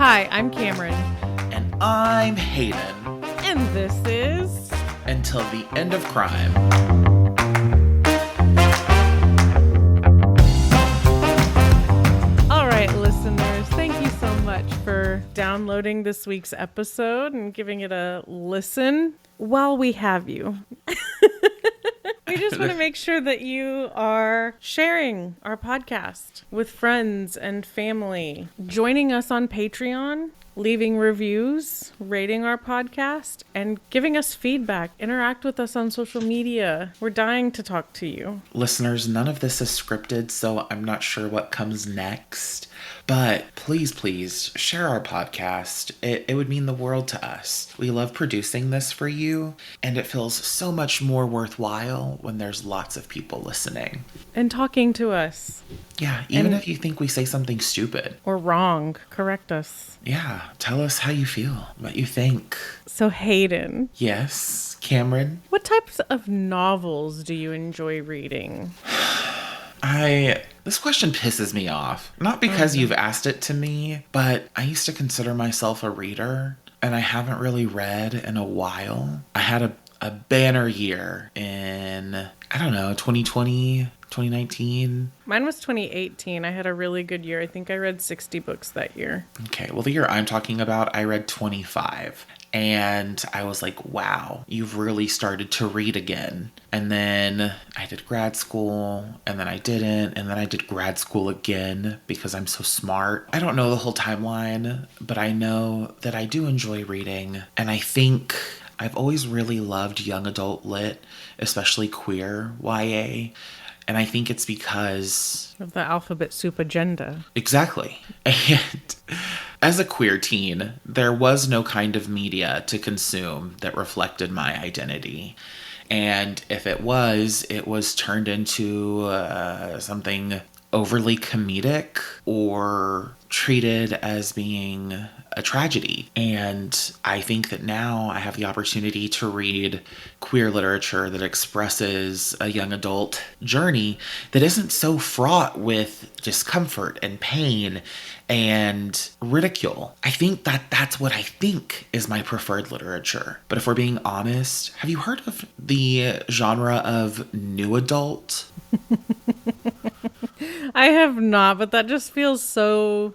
Hi, I'm Cameron. And I'm Hayden. And this is... Until the End of Crime. All right, listeners, thank you so much for downloading this week's episode and giving it a listen while we have you. We just want to make sure that you are sharing our podcast with friends and family, joining us on Patreon, leaving reviews, rating our podcast, and giving us feedback. Interact with us on social media. We're dying to talk to you. Listeners, none of this is scripted, so I'm not sure what comes next. But please share our podcast. It would mean the world to us. We love producing this for you, and it feels so much more worthwhile when there's lots of people listening. And talking to us. Yeah, even if you think we say something stupid. Or wrong, correct us. Yeah, tell us how you feel, what you think. So Hayden. Yes, Cameron? What types of novels do you enjoy reading? This question pisses me off. Not because you've asked it to me, but I used to consider myself a reader, and I haven't really read in a while. I had a banner year in, 2020, 2019. Mine was 2018. I had a really good year. I think I read 60 books that year. Okay, well, the year I'm talking about, I read 25. And I was like, wow, you've really started to read again. And then I did grad school, and then I didn't, and then I did grad school again because I'm so smart. I don't know the whole timeline, but I know that I do enjoy reading. And I think I've always really loved young adult lit, especially queer YA. And I think it's because of the alphabet soup agenda. Exactly. And as a queer teen, there was no kind of media to consume that reflected my identity. And if it was turned into something overly comedic or treated as being a tragedy. And I think that now I have the opportunity to read queer literature that expresses a young adult journey that isn't so fraught with discomfort and pain and ridicule. I think that that's what I think is my preferred literature. But if we're being honest, have you heard of the genre of new adult? I have not, but that just feels so,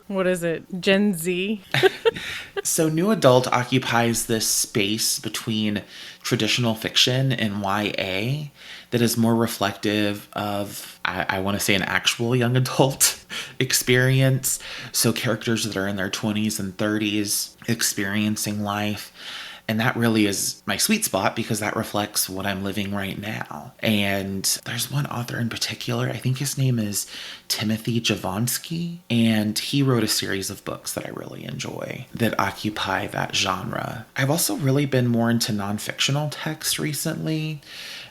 Gen Z? So new adult occupies this space between traditional fiction and YA that is more reflective of, I want to say, an actual young adult experience. So characters that are in their 20s and 30s experiencing life. And that really is my sweet spot because that reflects what I'm living right now. And there's one author in particular, I think his name is Timothy Jablonski, and he wrote a series of books that I really enjoy that occupy that genre. I've also really been more into non-fictional text recently.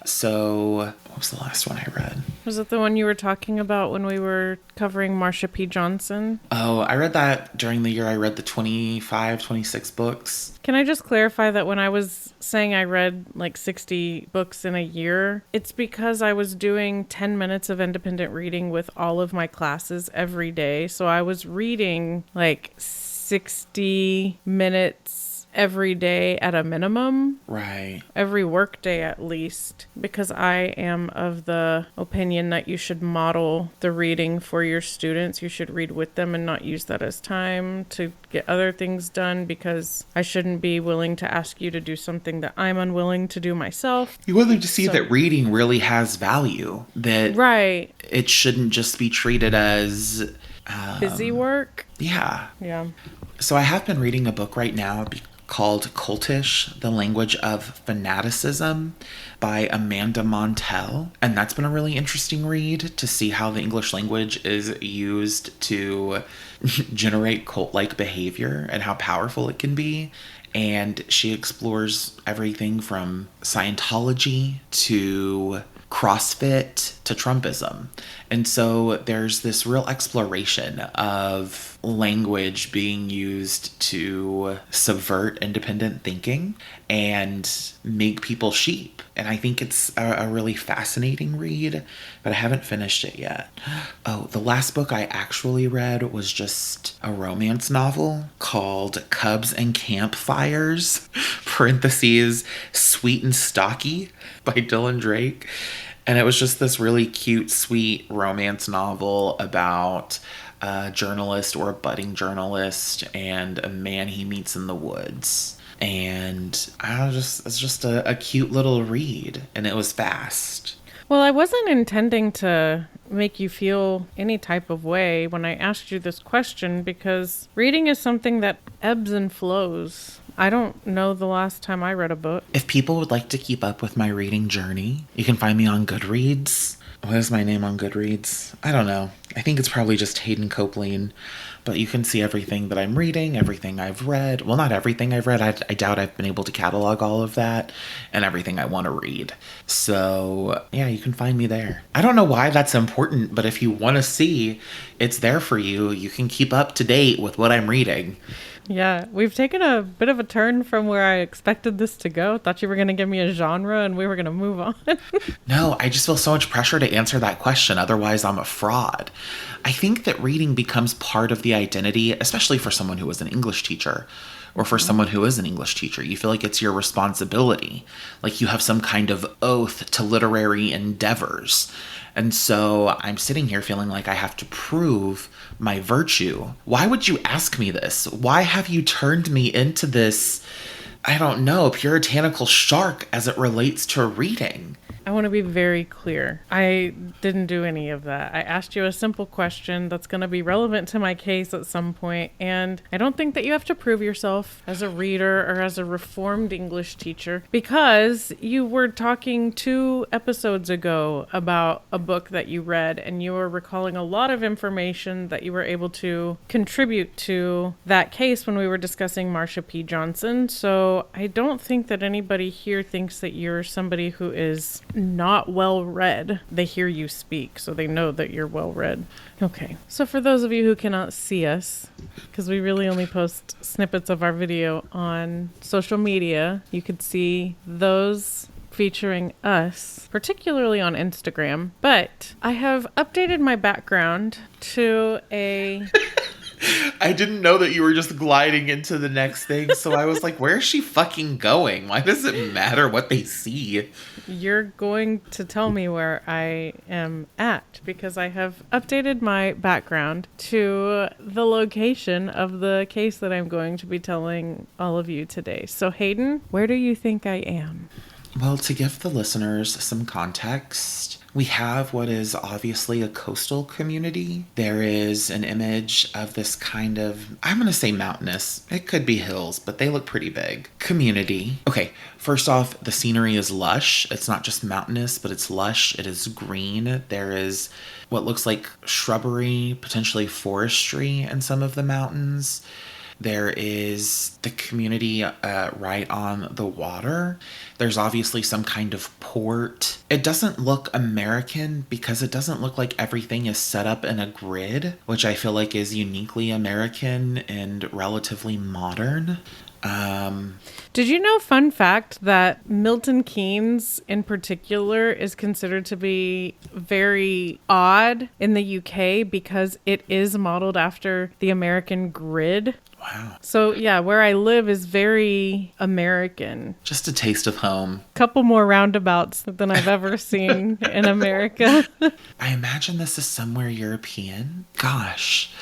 So, what was the last one I read? Was it the one you were talking about when we were covering Marsha P. Johnson? Oh, I read that during the year I read the 26 books. Can I just clarify that when I was saying I read like 60 books in a year, it's because I was doing 10 minutes of independent reading with all of my classes every day. So I was reading like 60 minutes every day at a minimum. Right. Every work day at least, because I am of the opinion that you should model the reading for your students. You should read with them and not use that as time to get other things done, because I shouldn't be willing to ask you to do something that I'm unwilling to do myself. You want them to see that reading really has value, that right. It shouldn't just be treated as busy work. Yeah. Yeah. So I have been reading a book right now called Cultish, The Language of Fanaticism by Amanda Montell. And that's been a really interesting read to see how the English language is used to generate cult-like behavior and how powerful it can be. And she explores everything from Scientology to CrossFit to Trumpism. And so there's this real exploration of language being used to subvert independent thinking and make people sheep. And I think it's a really fascinating read, but I haven't finished it yet. Oh, the last book I actually read was just a romance novel called Cubs and Campfires, parentheses, Sweet and Stocky by Dylan Drake. And it was just this really cute, sweet romance novel about a journalist or a budding journalist and a man he meets in the woods. And it's just a cute little read, and it was fast. Well, I wasn't intending to make you feel any type of way when I asked you this question, because reading is something that ebbs and flows. I don't know the last time I read a book. If people would like to keep up with my reading journey, you can find me on Goodreads. What is my name on Goodreads? I don't know. I think it's probably just Hayden Copeland. But you can see everything that I'm reading, everything I've read. Well, not everything I've read. I doubt I've been able to catalog all of that, and everything I want to read. So, yeah, you can find me there. I don't know why that's important, but if you want to see, it's there for you. You can keep up to date with what I'm reading. Yeah, we've taken a bit of a turn from where I expected this to go. Thought you were going to give me a genre and we were going to move on. No, I just feel so much pressure to answer that question. Otherwise, I'm a fraud. I think that reading becomes part of the identity, especially for someone who is an English teacher or for someone who is an English teacher. You feel like it's your responsibility. Like you have some kind of oath to literary endeavors. And so I'm sitting here feeling like I have to prove my virtue. Why would you ask me this? Why have you turned me into this, I don't know, puritanical shark as it relates to reading? I want to be very clear. I didn't do any of that. I asked you a simple question that's going to be relevant to my case at some point, and I don't think that you have to prove yourself as a reader or as a reformed English teacher, because you were talking 2 episodes ago about a book that you read, and you were recalling a lot of information that you were able to contribute to that case when we were discussing Marsha P. Johnson. So I don't think that anybody here thinks that you're somebody who is not well read. They hear you speak, so they know that you're well read. Okay, so for those of you who cannot see us, because we really only post snippets of our video on social media, you could see those featuring us, particularly on Instagram. But I have updated my background to a... I didn't know that you were just gliding into the next thing, so I was like, where is she fucking going? Why does it matter what they see? You're going to tell me where I am at, because I have updated my background to the location of the case that I'm going to be telling all of you today. So Hayden, where do you think I am? Well, to give the listeners some context, we have what is obviously a coastal community. There is an image of this kind of, I'm going to say mountainous. It could be hills, but they look pretty big. Community. Okay, first off, the scenery is lush. It's not just mountainous, but it's lush. It is green. There is what looks like shrubbery, potentially forestry in some of the mountains. There is the community right on the water. There's obviously some kind of port. It doesn't look American because it doesn't look like everything is set up in a grid, which I feel like is uniquely American and relatively modern. Did you know, fun fact, that Milton Keynes in particular is considered to be very odd in the UK because it is modeled after the American grid? Wow. So yeah, where I live is very American. Just a taste of home. Couple more roundabouts than I've ever seen in America. I imagine this is somewhere European. Gosh,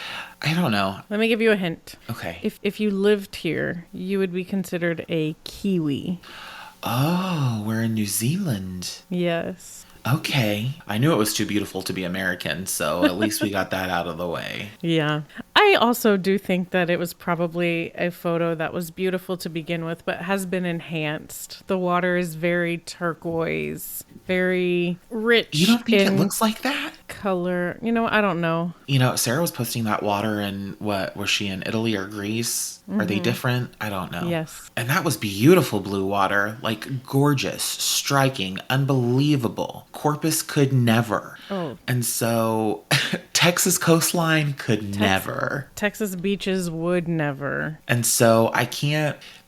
I don't know. Let me give you a hint. Okay. If you lived here, you would be considered a Kiwi. Oh, we're in New Zealand. Yes. Okay. I knew it was too beautiful to be American, so at least we got that out of the way. Yeah. I also do think that it was probably a photo that was beautiful to begin with, but has been enhanced. The water is very turquoise, very rich. You don't think it looks like that? Color. You know, I don't know. You know, Sarah was posting that water in, what, was she in Italy or Greece? Mm-hmm. Are they different? I don't know. Yes. And that was beautiful blue water. Like, gorgeous, striking, unbelievable. Corpus could never. Oh. And so Texas coastline could never. never. Texas beaches would never. And so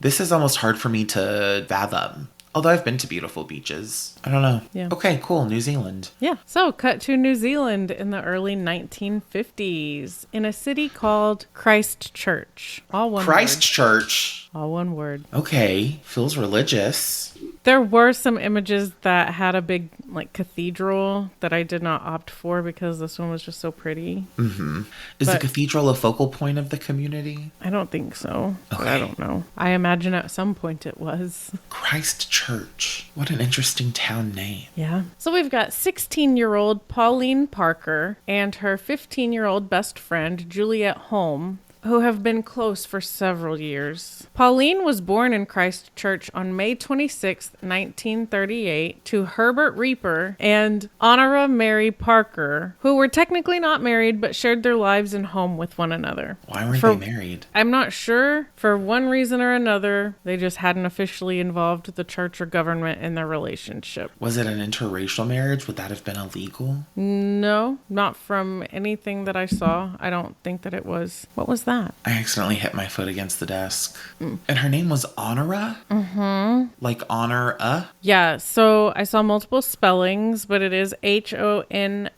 this is almost hard for me to fathom. Although I've been to beautiful beaches. I don't know. Yeah. Okay, cool. New Zealand. Yeah. So cut to New Zealand in the early 1950s in a city called Christchurch. All one word. Christchurch. All one word. Okay. Feels religious. There were some images that had a big cathedral that I did not opt for because this one was just so pretty. Mm-hmm. Is the cathedral a focal point of the community? I don't think so. Okay. But I don't know. I imagine at some point it was. Christchurch. What an interesting town name. Yeah. So we've got 16-year-old Pauline Parker and her 15-year-old best friend Juliet Holm, who have been close for several years. Pauline was born in Christchurch on May 26, 1938, to Herbert Reaper and Honorah Mary Parker, who were technically not married but shared their lives and home with one another. Why weren't they married? I'm not sure. For one reason or another, they just hadn't officially involved the church or government in their relationship. Was it an interracial marriage? Would that have been illegal? No, not from anything that I saw. I don't think that it was. What was that? I accidentally hit my foot against the desk. And her name was Honorah? Mm-hmm. Like Honorah? Yeah, so I saw multiple spellings, but it is Honorah.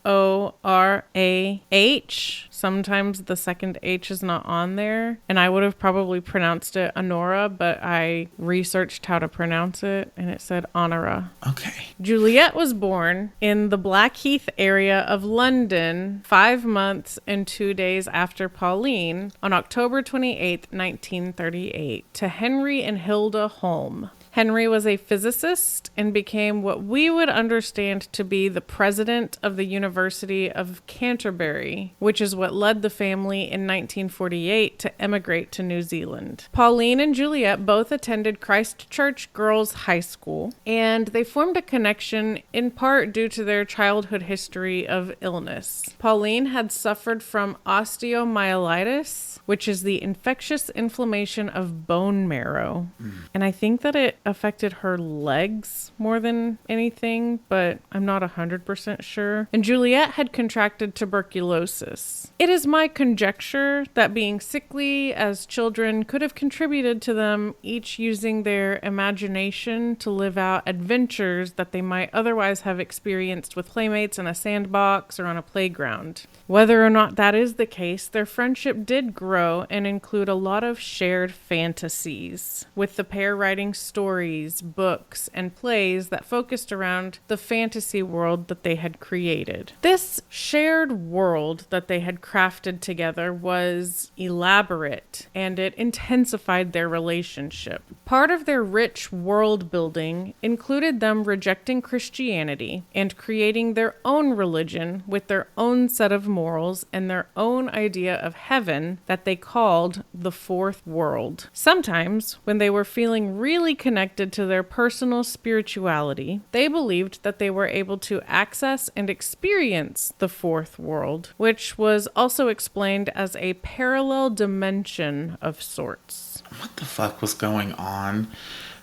Sometimes the second H is not on there. And I would have probably pronounced it Honorah, but I researched how to pronounce it, and it said Honorah. Okay. Juliet was born in the Blackheath area of London 5 months and 2 days after Pauline on October 28, 1938, to Henry and Hilda Holm. Henry was a physicist and became what we would understand to be the president of the University of Canterbury, which is what led the family in 1948 to emigrate to New Zealand. Pauline and Juliet both attended Christchurch Girls High School, and they formed a connection in part due to their childhood history of illness. Pauline had suffered from osteomyelitis, which is the infectious inflammation of bone marrow. And I think that it affected her legs more than anything, but I'm not 100% sure. And Juliet had contracted tuberculosis. It is my conjecture that being sickly as children could have contributed to them each using their imagination to live out adventures that they might otherwise have experienced with playmates in a sandbox or on a playground. Whether or not that is the case, their friendship did grow and include a lot of shared fantasies, with the pair writing stories, books, and plays that focused around the fantasy world that they had created. This shared world that they had crafted together was elaborate, and it intensified their relationship. Part of their rich world building included them rejecting Christianity and creating their own religion with their own set of morals and their own idea of heaven that they called the fourth world. Sometimes, when they were feeling really connected to their personal spirituality, they believed that they were able to access and experience the fourth world, which was also explained as a parallel dimension of sorts. What the fuck was going on?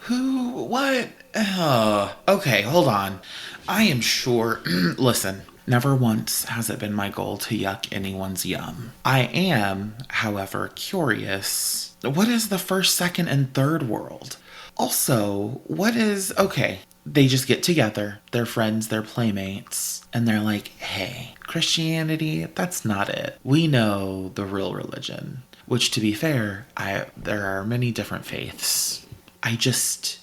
What? Okay, hold on. I am sure, listen, never once has it been my goal to yuck anyone's yum. I am, however, curious. What is the first, second, and third world? Also, okay, they just get together, they're friends, they're playmates, and they're like, hey, Christianity, that's not it. We know the real religion. Which, to be fair, there are many different faiths.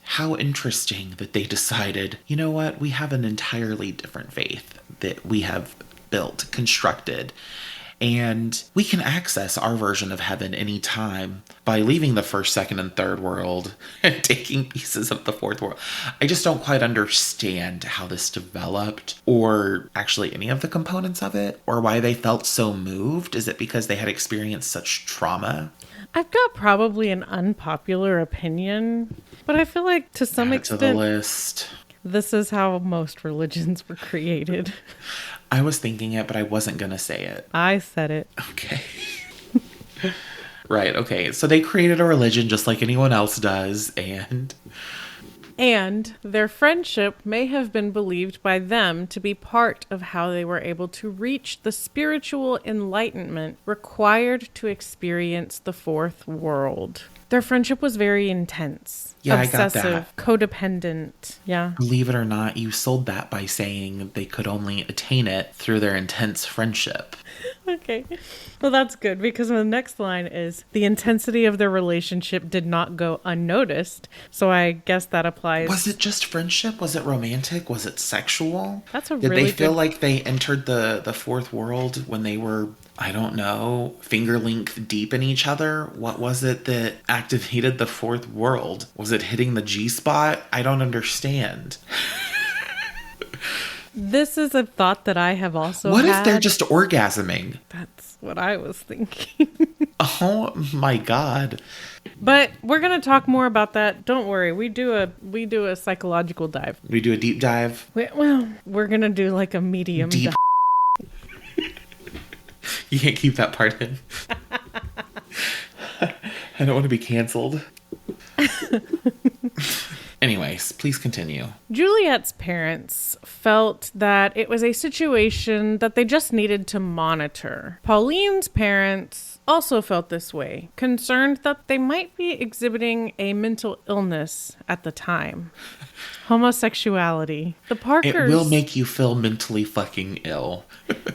How interesting that they decided, you know what, we have an entirely different faith that we have built, constructed, and we can access our version of heaven anytime by leaving the first, second, and third world and taking pieces of the fourth world. I just don't quite understand how this developed, or actually any of the components of it, or why they felt so moved. Is it because they had experienced such trauma? I've got probably an unpopular opinion, but I feel like to some extent, to the list. This is how most religions were created. I was thinking it, but I wasn't going to say it. I said it. Okay. Right, okay. So they created a religion just like anyone else does, and And their friendship may have been believed by them to be part of how they were able to reach the spiritual enlightenment required to experience the fourth world. Their friendship was very intense. Yeah, obsessive, I got that. Codependent. Yeah. Believe it or not, you sold that by saying they could only attain it through their intense friendship. Okay. Well, that's good because the next line is the intensity of their relationship did not go unnoticed. So I guess that applies. Was it just friendship? Was it romantic? Was it sexual? That's a Did really they feel good... like they entered the fourth world when they were, I don't know, finger linked deep in each other? What was it that activated the fourth world? Was it hitting the G spot? I don't understand. This is a thought that I have also What had. if they're just orgasming? That's what I was thinking. Oh my God. But we're going to talk more about that. Don't worry. We do a psychological dive. We do a deep dive. We're going to do like a medium Deep. dive. You can't keep that part in. I don't want to be canceled. Anyways, please continue. Juliet's parents felt that it was a situation that they just needed to monitor. Pauline's parents also felt this way, concerned that they might be exhibiting a mental illness at the time. Homosexuality. The Parkers... It will make you feel mentally fucking ill.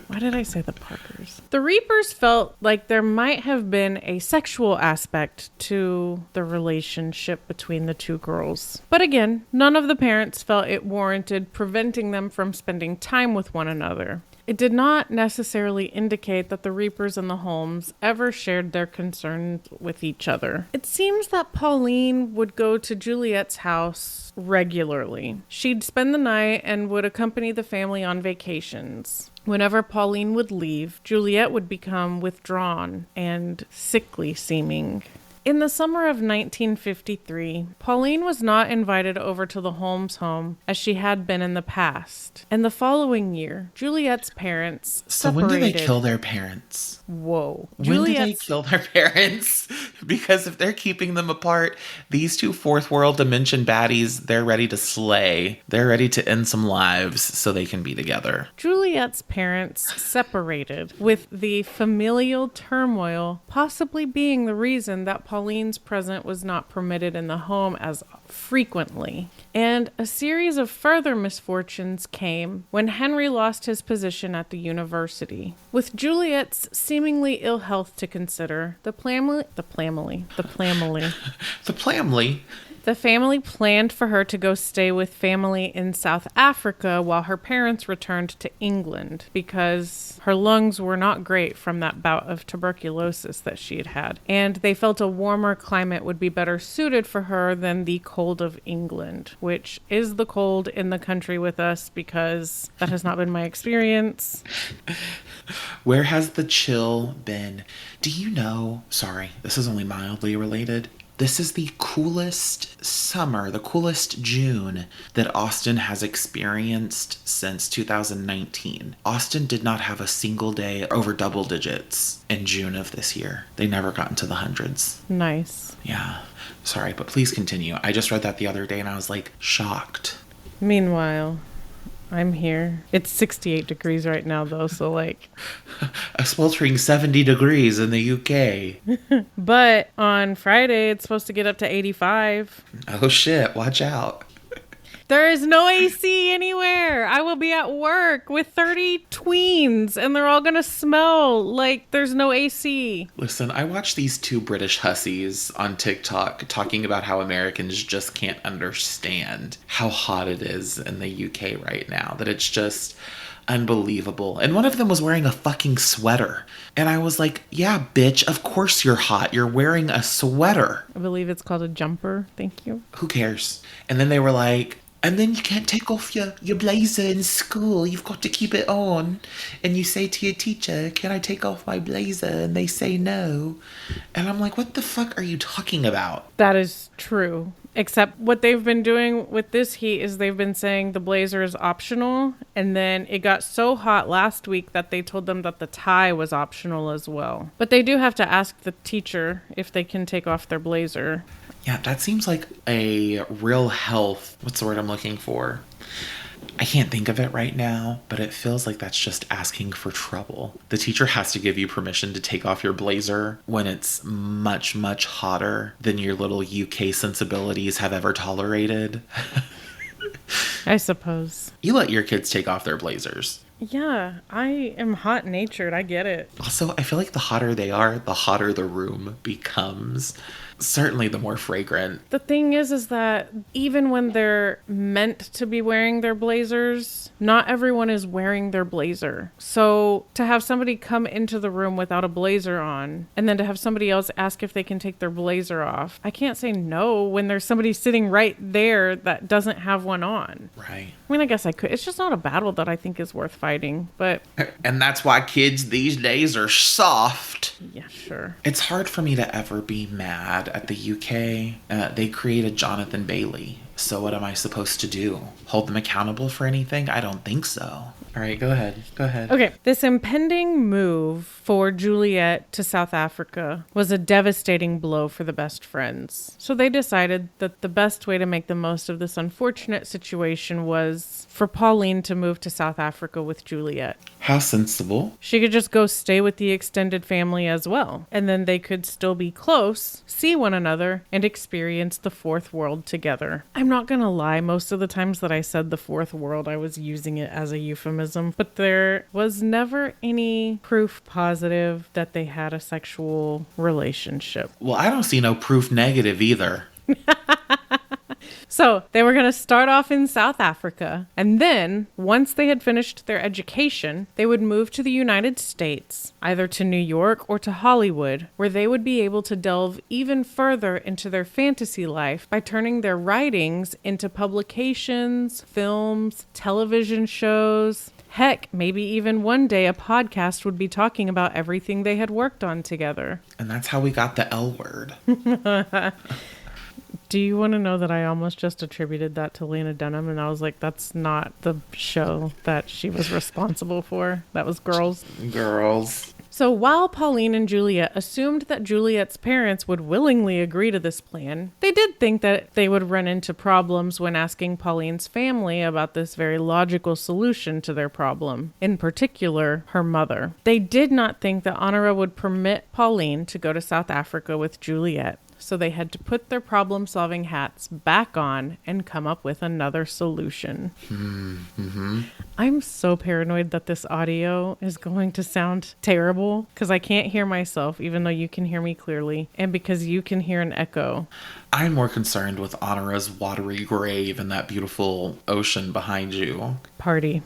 Why did I say the Parkers? The Reapers felt like there might have been a sexual aspect to the relationship between the two girls. But again, none of the parents felt it warranted preventing them from spending time with one another. It did not necessarily indicate that the Reapers and the Holmes ever shared their concerns with each other. It seems that Pauline would go to Juliet's house regularly. She'd spend the night and would accompany the family on vacations. Whenever Pauline would leave, Juliet would become withdrawn and sickly seeming. In the summer of 1953, Pauline was not invited over to the Holmes home as she had been in the past. And the following year, Juliet's parents separated. When did they kill their parents? Whoa. When did they kill their parents? Because if they're keeping them apart, these two fourth world dimension baddies, they're ready to slay. They're ready to end some lives so they can be together. Juliet's parents separated, with the familial turmoil possibly being the reason that Pauline's presence was not permitted in the home as frequently. And a series of further misfortunes came when Henry lost his position at the university. With Juliet's seemingly ill health to consider, the family planned for her to go stay with family in South Africa while her parents returned to England because her lungs were not great from that bout of tuberculosis that she had had. And they felt a warmer climate would be better suited for her than the cold of England, which is the cold in the country with us because that has not been my experience. Where has the chill been? Do you know, sorry, this is only mildly related. This is the coolest summer, the coolest June that Austin has experienced since 2019. Austin did not have a single day over double digits in June of this year. They never got into the hundreds. Nice. Yeah. Sorry, but please continue. I just read that the other day and I was like shocked. Meanwhile, I'm here. It's 68 degrees right now, though, so like... A sweltering 70 degrees in the UK. But on Friday, it's supposed to get up to 85. Oh shit, watch out. There is no AC anywhere. I will be at work with 30 tweens, and they're all going to smell like there's no AC. Listen, I watch these two British hussies on TikTok talking about how Americans just can't understand how hot it is in the UK right now. That it's just unbelievable. And one of them was wearing a fucking sweater. And I was like, yeah, bitch, of course you're hot. You're wearing a sweater. I believe it's called a jumper. Thank you. Who cares? And then they were like, and then you can't take off your blazer in school. You've got to keep it on. And you say to your teacher, can I take off my blazer? And they say no. And I'm like, what the fuck are you talking about? That is true. Except what they've been doing with this heat is they've been saying the blazer is optional. And then it got so hot last week that they told them that the tie was optional as well. But they do have to ask the teacher if they can take off their blazer. Yeah, that seems like a real health. What's the word I'm looking for? I can't think of it right now, but it feels like that's just asking for trouble. The teacher has to give you permission to take off your blazer when it's much, much hotter than your little UK sensibilities have ever tolerated. I suppose. You let your kids take off their blazers. Yeah, I am hot-natured. I get it. Also, I feel like the hotter they are, the hotter the room becomes. Certainly the more fragrant. The thing is that even when they're meant to be wearing their blazers, not everyone is wearing their blazer. So to have somebody come into the room without a blazer on, and then to have somebody else ask if they can take their blazer off, I can't say no when there's somebody sitting right there that doesn't have one on. Right. I mean, I guess I could. It's just not a battle that I think is worth fighting, but... And that's why kids these days are soft. Yeah, sure. It's hard for me to ever be mad at the UK. They created Jonathan Bailey. So what am I supposed to do? Hold them accountable for anything? I don't think so. All right, go ahead. Okay, this impending move for Juliet to South Africa was a devastating blow for the best friends. So they decided that the best way to make the most of this unfortunate situation was for Pauline to move to South Africa with Juliet. How sensible. She could just go stay with the extended family as well. And then they could still be close, see one another, and experience the fourth world together. I'm not gonna lie, most of the times that I said the fourth world, I was using it as a euphemism, but there was never any proof positive that they had a sexual relationship. Well, I don't see no proof negative either. So they were going to start off in South Africa, and then once they had finished their education, they would move to the United States, either to New York or to Hollywood, where they would be able to delve even further into their fantasy life by turning their writings into publications, films, television shows. Heck, maybe even one day a podcast would be talking about everything they had worked on together. And that's how we got the L word. Do you want to know that I almost just attributed that to Lena Dunham, and I was like, that's not the show that she was responsible for. That was Girls. Girls. So while Pauline and Juliet assumed that Juliet's parents would willingly agree to this plan, they did think that they would run into problems when asking Pauline's family about this very logical solution to their problem, in particular, her mother. They did not think that Honorah would permit Pauline to go to South Africa with Juliet. So they had to put their problem-solving hats back on and come up with another solution. Mm-hmm. I'm so paranoid that this audio is going to sound terrible because I can't hear myself, even though you can hear me clearly, and because you can hear an echo. I'm more concerned with Honorah's watery grave and that beautiful ocean behind you. Party.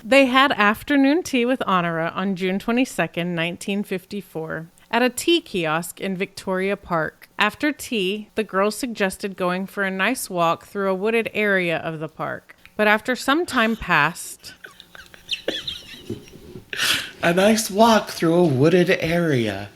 They had afternoon tea with Honorah on June 22nd, 1954. At a tea kiosk in Victoria Park. After tea, the girls suggested going for a nice walk through a wooded area of the park. But after some time passed... A nice walk through a wooded area.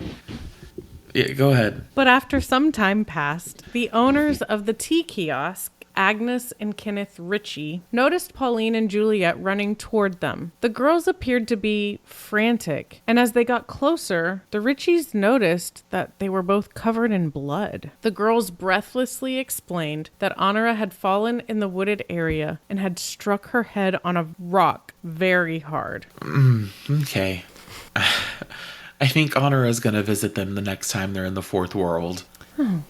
Yeah, go ahead. But after some time passed, the owners of the tea kiosk, Agnes and Kenneth Ritchie, noticed Pauline and Juliet running toward them. The girls appeared to be frantic, and as they got closer, the Ritchies noticed that they were both covered in blood. The girls breathlessly explained that Honorah had fallen in the wooded area and had struck her head on a rock very hard. Okay. I think Honorah is going to visit them the next time they're in the fourth world.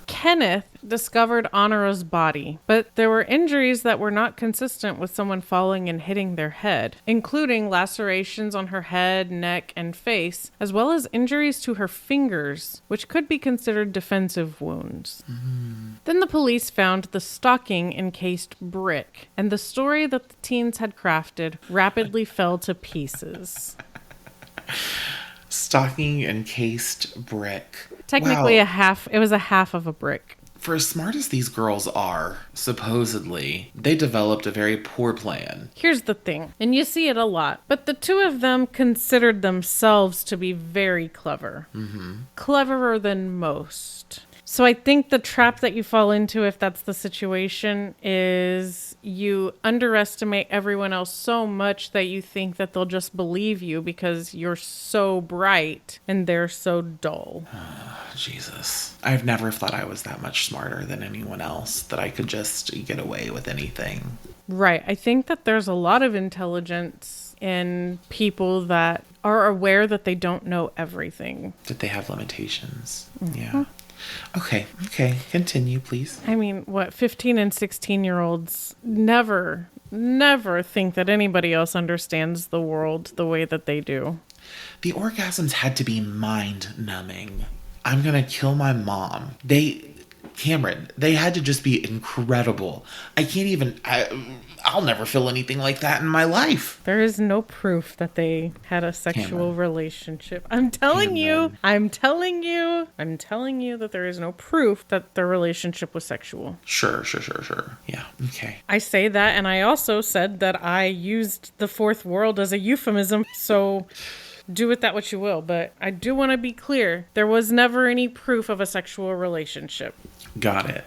Kenneth discovered Honorah's body, but there were injuries that were not consistent with someone falling and hitting their head, including lacerations on her head, neck, and face, as well as injuries to her fingers, which could be considered defensive wounds. Then the police found the stocking-encased brick, and the story that the teens had crafted rapidly fell to pieces. Stocking encased brick. Technically Wow. it was a half of a brick. For as smart as these girls are, supposedly, they developed a very poor plan. Here's the thing, and you see it a lot, but the two of them considered themselves to be very clever. Cleverer than most. So I think the trap that you fall into, if that's the situation, is you underestimate everyone else so much that you think that they'll just believe you because you're so bright and they're so dull. Jesus. I've never thought I was that much smarter than anyone else, that I could just get away with anything. Right. I think that there's a lot of intelligence in people that are aware that they don't know everything. That they have limitations. Yeah. Okay. Continue, please. I mean, 15 and 16-year-olds never think that anybody else understands the world the way that they do. The orgasms had to be mind-numbing. I'm gonna kill my mom. Cameron, they had to just be incredible. I'll never feel anything like that in my life. There is no proof that they had a sexual relationship. I'm telling you that there is no proof that their relationship was sexual. Sure. Yeah, okay. I say that, and I also said that I used the fourth world as a euphemism, so do with that what you will. But I do want to be clear. There was never any proof of a sexual relationship. Got it.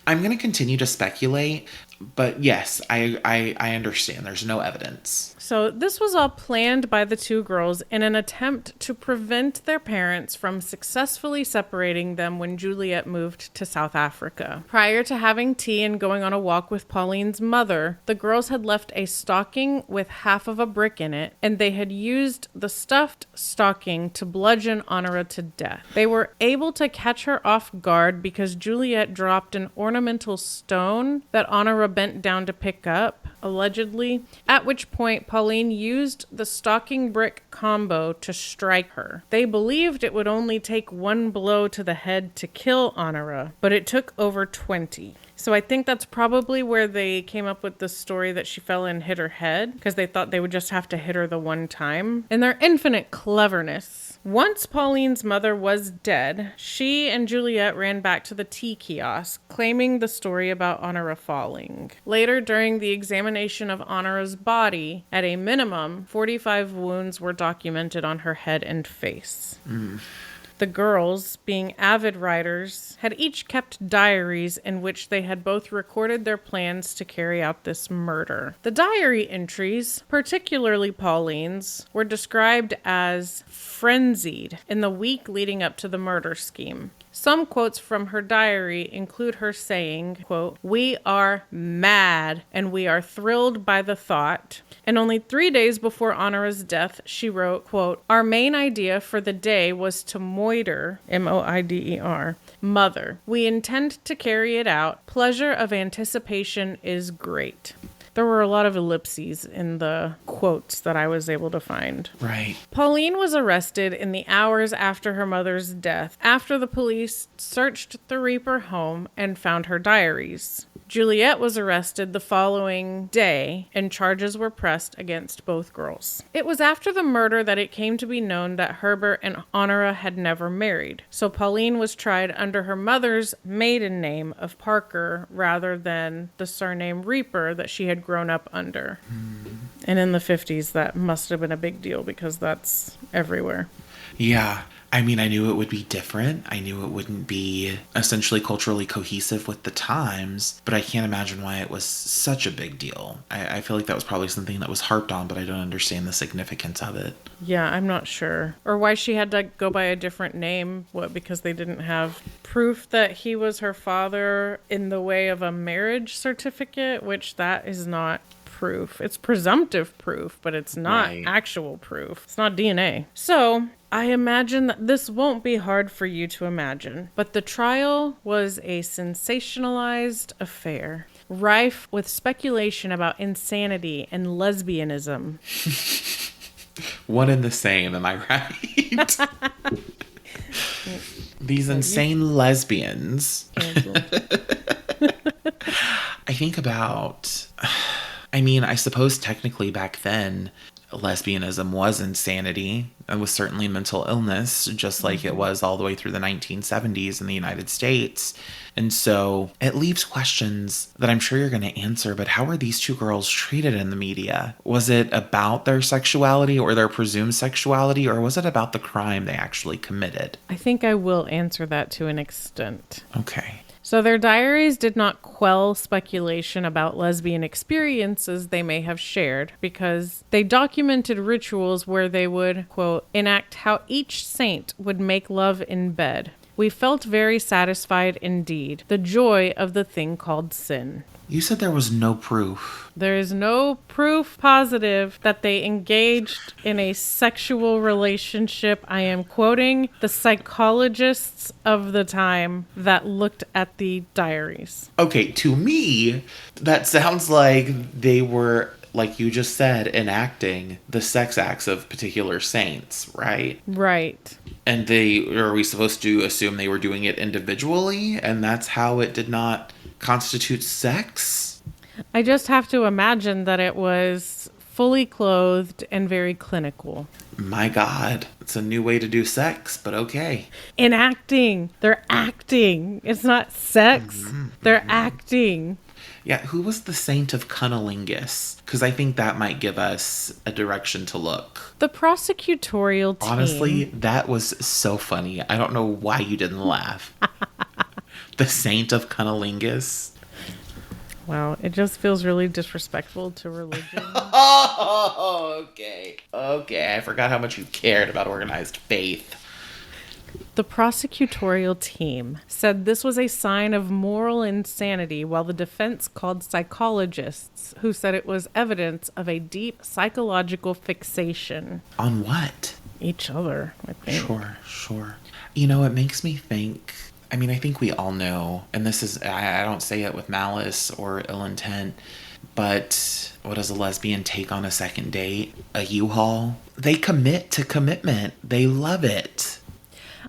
I'm going to continue to speculate, but yes, I understand. There's no evidence. So this was all planned by the two girls in an attempt to prevent their parents from successfully separating them when Juliet moved to South Africa. Prior to having tea and going on a walk with Pauline's mother, the girls had left a stocking with half of a brick in it, and they had used the stuffed stocking to bludgeon Honorah to death. They were able to catch her off guard because Juliet dropped an ornamental stone that Honorah bent down to pick up, allegedly, at which point Pauline used the stocking brick combo to strike her. They believed it would only take one blow to the head to kill Honorah, but it took over 20. So I think that's probably where they came up with the story that she fell and hit her head, because they thought they would just have to hit her the one time. In their infinite cleverness, once Pauline's mother was dead, she and Juliet ran back to the tea kiosk, claiming the story about Honorah falling. Later, during the examination of Honorah's body, at a minimum, 45 wounds were documented on her head and face. The girls, being avid writers, had each kept diaries in which they had both recorded their plans to carry out this murder. The diary entries, particularly Pauline's, were described as frenzied in the week leading up to the murder scheme. Some quotes from her diary include her saying, quote, "We are mad and we are thrilled by the thought." And only 3 days before Honorah's death, she wrote, quote, "Our main idea for the day was to moider, M-O-I-D-E-R, mother. We intend to carry it out. Pleasure of anticipation is great." There were a lot of ellipses in the quotes that I was able to find. Right. Pauline was arrested in the hours after her mother's death, after the police searched the Reaper home and found her diaries. Juliet was arrested the following day, and charges were pressed against both girls. It was after the murder that it came to be known that Herbert and Honorah had never married, so Pauline was tried under her mother's maiden name of Parker rather than the surname Reaper that she had grown up under. And in the 50s, that must have been a big deal because that's everywhere. Yeah. I mean, I knew it would be different. I knew it wouldn't be essentially culturally cohesive with the times, but I can't imagine why it was such a big deal. I feel like that was probably something that was harped on, but I don't understand the significance of it. Yeah, I'm not sure. Or why she had to go by a different name. What, because they didn't have proof that he was her father in the way of a marriage certificate, which that is not proof. It's presumptive proof, but it's not actual proof. It's not DNA. So I imagine that this won't be hard for you to imagine, but the trial was a sensationalized affair, rife with speculation about insanity and lesbianism. One and the same, am I right? These insane lesbians. I think about... I mean, I suppose technically back then, lesbianism was insanity. It was certainly mental illness, just like it was all the way through the 1970s in the United States. And so it leaves questions that I'm sure you're going to answer, but how were these two girls treated in the media? Was it about their sexuality or their presumed sexuality, or was it about the crime they actually committed? I think I will answer that to an extent. Okay. So their diaries did not quell speculation about lesbian experiences they may have shared, because they documented rituals where they would, quote, enact how each saint would make love in bed. We felt very satisfied indeed, the joy of the thing called sin. You said there was no proof. There is no proof positive that they engaged in a sexual relationship. I am quoting the psychologists of the time that looked at the diaries. Okay, to me, that sounds like they were, like you just said, enacting the sex acts of particular saints, right? Right. And are we supposed to assume they were doing it individually, and that's how it did not constitute sex? I just have to imagine that it was fully clothed and very clinical. My God, it's a new way to do sex, but okay. Enacting. They're acting. It's not sex. They're acting. Yeah, who was the saint of cunnilingus? Because I think that might give us a direction to look. The prosecutorial team. Honestly, that was so funny. I don't know why you didn't laugh. The saint of cunnilingus. Wow, it just feels really disrespectful to religion. Oh, okay. Okay, I forgot how much you cared about organized faith. The prosecutorial team said this was a sign of moral insanity, while the defense called psychologists, who said it was evidence of a deep psychological fixation. On what? Each other, I think. Sure. You know, it makes me think... I mean, I think we all know, and this is... I don't say it with malice or ill intent, but what does a lesbian take on a second date? A U-Haul? They commit to commitment. They love it.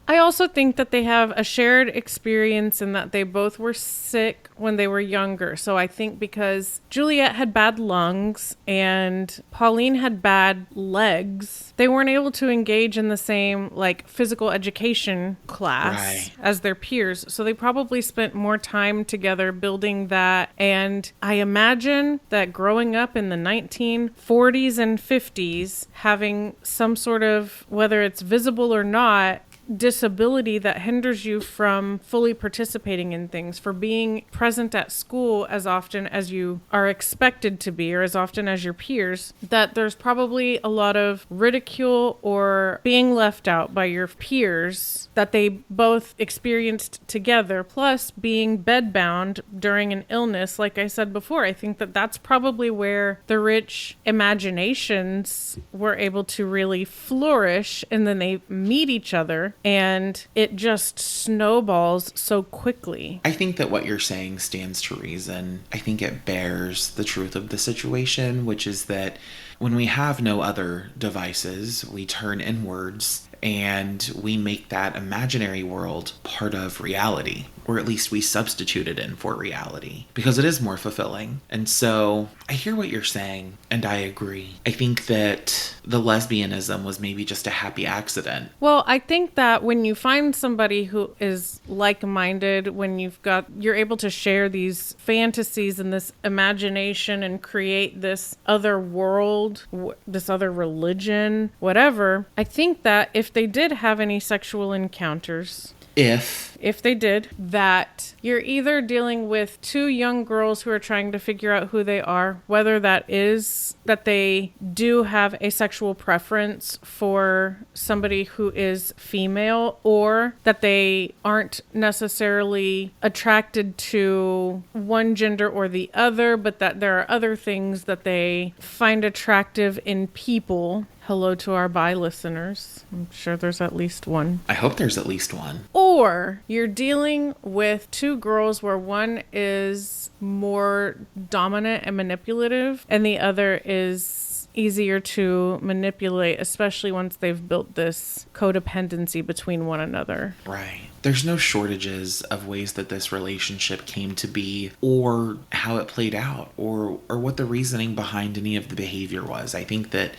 I also think that they have a shared experience in that they both were sick when they were younger. So I think because Juliet had bad lungs and Pauline had bad legs, they weren't able to engage in the same physical education class as their peers. So they probably spent more time together building that. And I imagine that growing up in the 1940s and 50s, having some sort of, whether it's visible or not, disability that hinders you from fully participating in things, for being present at school as often as you are expected to be or as often as your peers, that there's probably a lot of ridicule or being left out by your peers that they both experienced together, plus being bedbound during an illness. Like I said before, I think that that's probably where the rich imaginations were able to really flourish, and then they meet each other and it just snowballs so quickly. I think that what you're saying stands to reason. I think it bears the truth of the situation, which is that when we have no other devices, we turn inwards and we make that imaginary world part of reality, or at least we substitute it in for reality, because it is more fulfilling. And so I hear what you're saying, and I agree. I think that the lesbianism was maybe just a happy accident. Well, I think that when you find somebody who is like-minded, when you're able to share these fantasies and this imagination and create this other world, this other religion, whatever, I think that if they did have any sexual encounters, if they did, that you're either dealing with two young girls who are trying to figure out who they are, whether that is that they do have a sexual preference for somebody who is female, or that they aren't necessarily attracted to one gender or the other, but that there are other things that they find attractive in people. Hello to our bi listeners. I'm sure there's at least one. I hope there's at least one. Or you're dealing with two girls where one is more dominant and manipulative and the other is easier to manipulate, especially once they've built this codependency between one another. Right. There's no shortages of ways that this relationship came to be, or how it played out, or what the reasoning behind any of the behavior was. I think that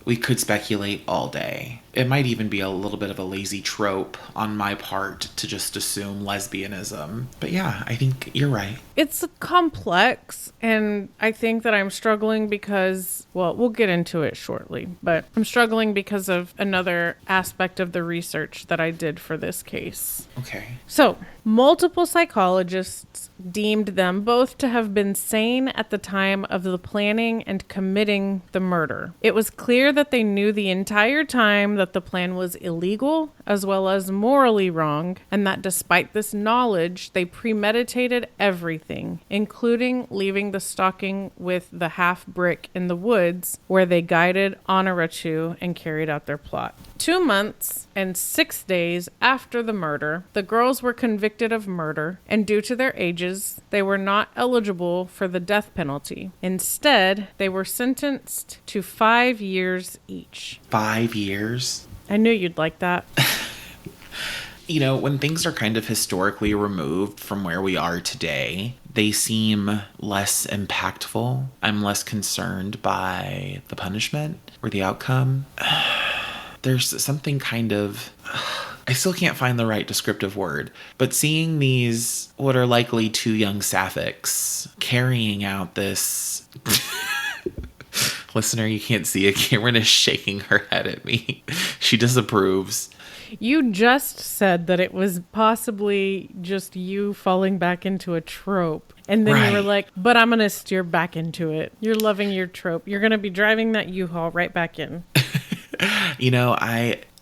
We could speculate all day. It might even be a little bit of a lazy trope on my part to just assume lesbianism. But yeah, I think you're right. It's complex, and I think that I'm struggling because, well, we'll get into it shortly, but I'm struggling because of another aspect of the research that I did for this case. Okay. So, multiple psychologists deemed them both to have been sane at the time of the planning and committing the murder. It was clear that they knew the entire time that the plan was illegal as well as morally wrong, and that despite this knowledge, they premeditated everything, including leaving the stocking with the half brick in the woods where they guided Honorah to and carried out their plot. 2 months and 6 days after the murder, the girls were convicted of murder, and due to their ages, they were not eligible for the death penalty. Instead, they were sentenced to 5 years each. 5 years? I knew you'd like that. You know, when things are kind of historically removed from where we are today, they seem less impactful. I'm less concerned by the punishment or the outcome. There's something kind of... I still can't find the right descriptive word, but seeing these, what are likely two young sapphics, carrying out this... Listener, you can't see it. Cameron is shaking her head at me. She disapproves. You just said that it was possibly just you falling back into a trope. And then you were like, but I'm going to steer back into it. You're loving your trope. You're going to be driving that U-Haul right back in. You know,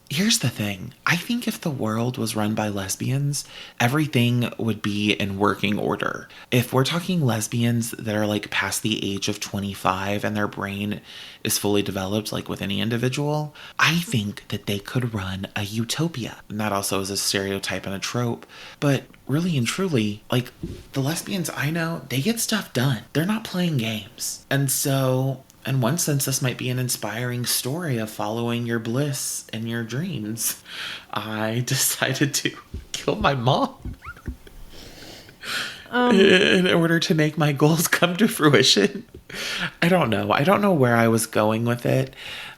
here's the thing. I think if the world was run by lesbians, everything would be in working order. If we're talking lesbians that are like past the age of 25 and their brain is fully developed, like with any individual, I think that they could run a utopia. And that also is a stereotype and a trope. But really and truly, like the lesbians I know, they get stuff done. They're not playing games. And so... in one sense, this might be an inspiring story of following your bliss and your dreams. I decided to kill my mom in order to make my goals come to fruition. I don't know. I don't know where I was going with it.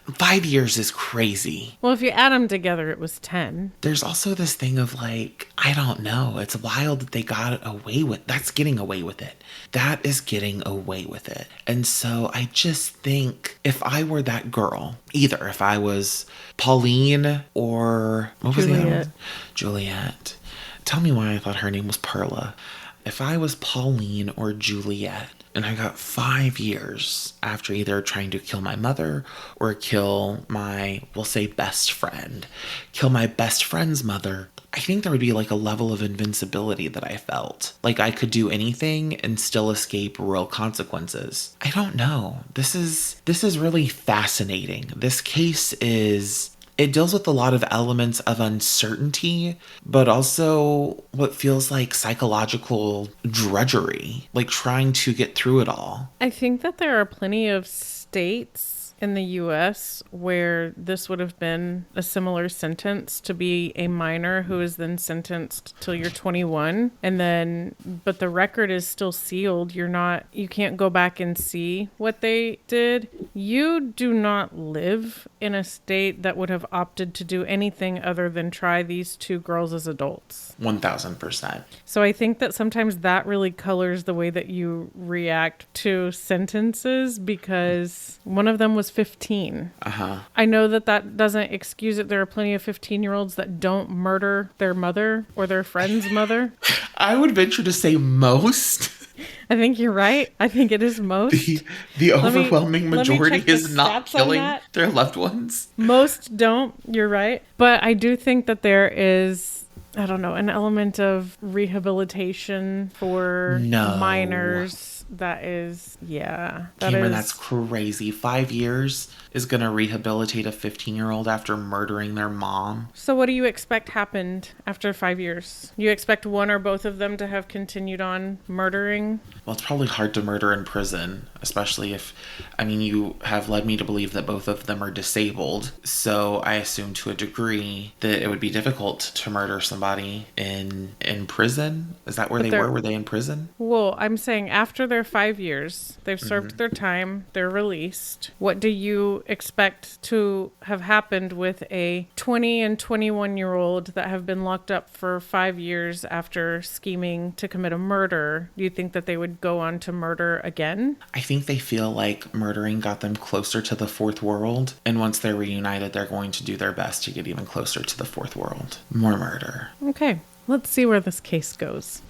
5 years is crazy. Well, if you add them together, it was 10. There's also this thing of like, I don't know. It's wild that they got away with. That's getting away with it. That is getting away with it. And so I just think if I were that girl, either if I was Pauline or what was the other one? Juliet. Tell me why I thought her name was Perla. If I was Pauline or Juliet, and I got 5 years after either trying to kill my mother or kill my, we'll say, best friend, kill my best friend's mother, I think there would be like a level of invincibility that I felt. Like I could do anything and still escape real consequences. I don't know. This is really fascinating. This case is... it deals with a lot of elements of uncertainty, but also what feels like psychological drudgery, like trying to get through it all. I think that there are plenty of states in the U.S. where this would have been a similar sentence, to be a minor who is then sentenced till you're 21, and then, but the record is still sealed. You can't go back and see what they did. You do not live in a state that would have opted to do anything other than try these two girls as adults. 1000%. So I think that sometimes that really colors the way that you react to sentences, because one of them was 15. I know that doesn't excuse it. There are plenty of 15-year-olds that don't murder their mother or their friend's mother. I would venture to say most. I think you're right. I think it is most. The overwhelming majority is not killing their loved ones. Most don't. You're right. But I do think that there is, I don't know, an element of rehabilitation for minors. That is, yeah. Cameron, that's crazy. 5 years is going to rehabilitate a 15-year-old after murdering their mom. So what do you expect happened after 5 years? You expect one or both of them to have continued on murdering? Well, it's probably hard to murder in prison, especially if, you have led me to believe that both of them are disabled. So I assume to a degree that it would be difficult to murder somebody somebody in prison? Is that where But they were? Were they in prison? Well, I'm saying after their 5 years, they've served their time, they're released. What do you expect to have happened with a 20 and 21-year-old that have been locked up for 5 years after scheming to commit a murder? Do you think that they would go on to murder again? I think they feel like murdering got them closer to the fourth world. And once they're reunited, they're going to do their best to get even closer to the fourth world. More murder. Okay, let's see where this case goes.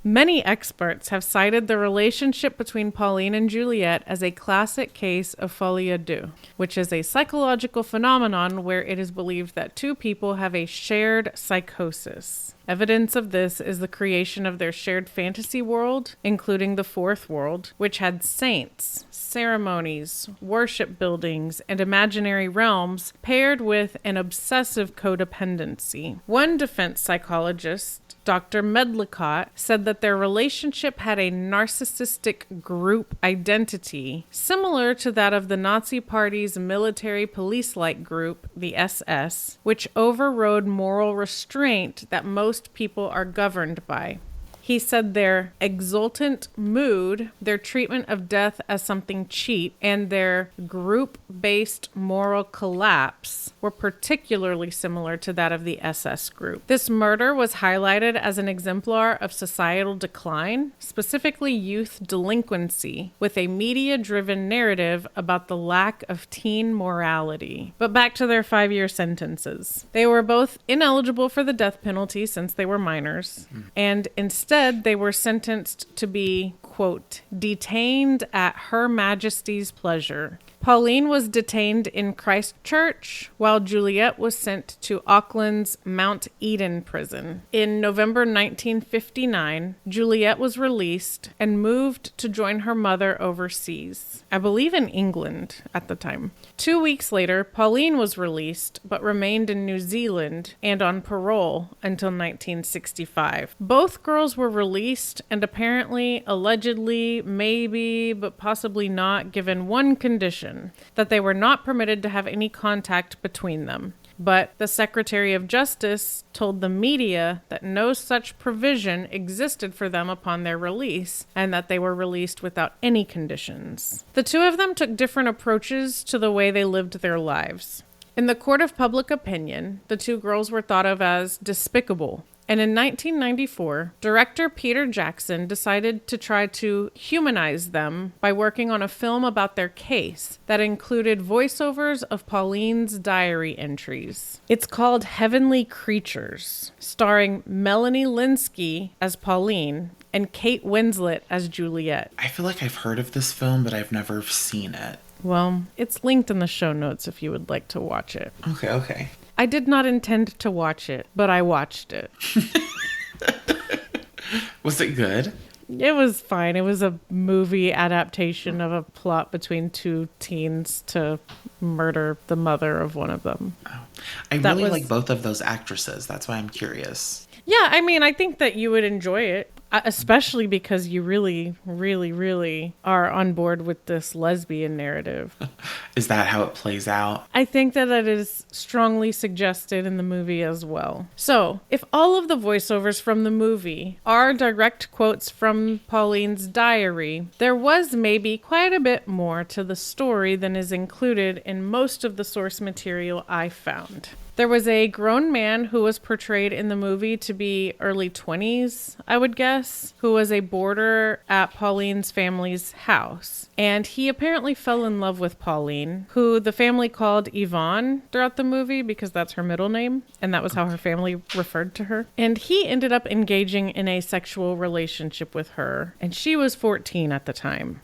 Many experts have cited the relationship between Pauline and Juliet as a classic case of folie à deux, which is a psychological phenomenon where it is believed that two people have a shared psychosis. Evidence of this is the creation of their shared fantasy world, including the fourth world, which had saints, ceremonies, worship buildings, and imaginary realms paired with an obsessive codependency. One defense psychologist, Dr. Medlicott, said that their relationship had a narcissistic group identity, similar to that of the Nazi Party's military police-like group, the SS, which overrode moral restraint that most people are governed by. He said their exultant mood, their treatment of death as something cheap, and their group-based moral collapse were particularly similar to that of the SS group. This murder was highlighted as an exemplar of societal decline, specifically youth delinquency, with a media-driven narrative about the lack of teen morality. But back to their 5-year sentences. They were both ineligible for the death penalty since they were minors, and instead they were sentenced to be, quote, detained at Her Majesty's pleasure. Pauline was detained in Christchurch, while Juliet was sent to Auckland's Mount Eden prison. In November 1959, Juliet was released and moved to join her mother overseas, I believe in England at the time. 2 weeks later, Pauline was released, but remained in New Zealand and on parole until 1965. Both girls were released and apparently, allegedly, maybe, but possibly not, given one condition: that they were not permitted to have any contact between them. But the Secretary of Justice told the media that no such provision existed for them upon their release, and that they were released without any conditions. The two of them took different approaches to the way they lived their lives. In the court of public opinion, the two girls were thought of as despicable. And in 1994, director Peter Jackson decided to try to humanize them by working on a film about their case that included voiceovers of Pauline's diary entries. It's called Heavenly Creatures, starring Melanie Linsky as Pauline and Kate Winslet as Juliet. I feel like I've heard of this film, but I've never seen it. Well, it's linked in the show notes if you would like to watch it. Okay. I did not intend to watch it, but I watched it. Was it good? It was fine. It was a movie adaptation of a plot between two teens to murder the mother of one of them. Oh. I really like both of those actresses. That's why I'm curious. Yeah, I mean, I think that you would enjoy it, especially because you really, really, really are on board with this lesbian narrative. Is that how it plays out? I think that it is strongly suggested in the movie as well. So, if all of the voiceovers from the movie are direct quotes from Pauline's diary, there was maybe quite a bit more to the story than is included in most of the source material I found. There was a grown man who was portrayed in the movie to be early 20s, I would guess, who was a boarder at Pauline's family's house. And he apparently fell in love with Pauline, who the family called Yvonne throughout the movie because that's her middle name, and that was how her family referred to her. And he ended up engaging in a sexual relationship with her, and she was 14 at the time.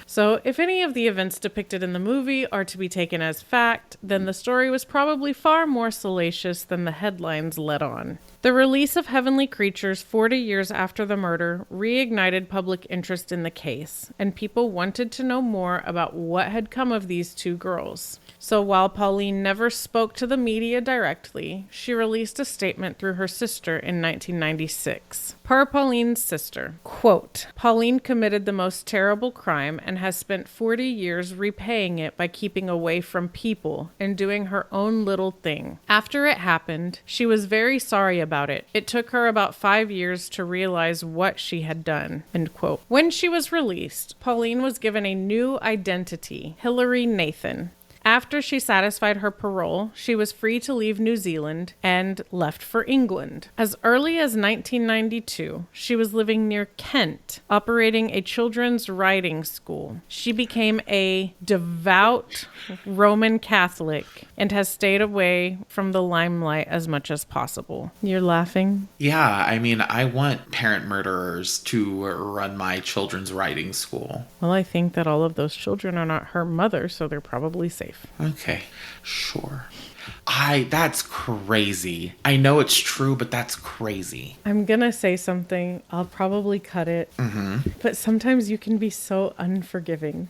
So if any of the events depicted in the movie are to be taken as fact, then the story was probably far more salacious than the headlines let on. The release of Heavenly Creatures 40 years after the murder reignited public interest in the case, and people wanted to know more about what had come of these two girls. So while Pauline never spoke to the media directly, she released a statement through her sister in 1996. Per Pauline's sister, quote, Pauline committed the most terrible crime and has spent 40 years repaying it by keeping away from people and doing her own little thing. After it happened, she was very sorry about it. It took her about 5 years to realize what she had done, end quote. When she was released, Pauline was given a new identity, Hilary Nathan. After she satisfied her parole, she was free to leave New Zealand and left for England. As early as 1992, she was living near Kent, operating a children's writing school. She became a devout Roman Catholic and has stayed away from the limelight as much as possible. You're laughing? Yeah, I mean, I want parent murderers to run my children's writing school. Well, I think that all of those children are not her mother, so they're probably safe. Okay, sure. That's crazy. I know it's true, but that's crazy. I'm gonna say something. I'll probably cut it. But sometimes you can be so unforgiving.